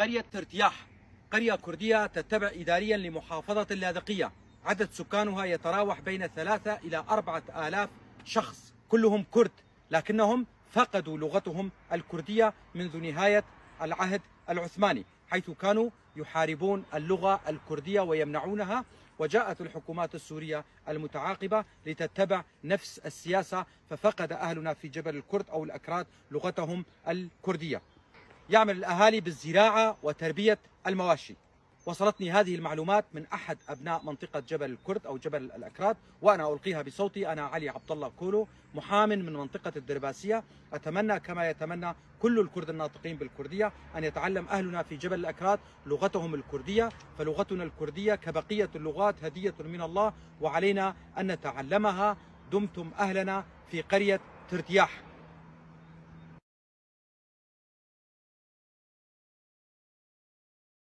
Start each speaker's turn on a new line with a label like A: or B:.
A: قرية ترتياح، قرية كردية تتبع إداريا لمحافظة اللاذقية، عدد سكانها يتراوح بين 3 إلى 4 آلاف شخص، كلهم كرد، لكنهم فقدوا لغتهم الكردية منذ نهاية العهد العثماني، حيث كانوا يحاربون اللغة الكردية ويمنعونها، وجاءت الحكومات السورية المتعاقبة لتتبع نفس السياسة، ففقد أهلنا في جبل الكرد أو الأكراد لغتهم الكردية. يعمل الأهالي بالزراعة وتربية المواشي. وصلتني هذه المعلومات من أحد أبناء منطقة جبل الكرد أو جبل الأكراد، وأنا ألقيها بصوتي. أنا علي عبد الله كولو، محام من منطقة الدرباسية. أتمنى كما يتمنى كل الكرد الناطقين بالكردية أن يتعلم أهلنا في جبل الأكراد لغتهم الكردية، فلغتنا الكردية كبقية اللغات هدية من الله، وعلينا أن نتعلمها. دمتم أهلنا في قرية ترتياح.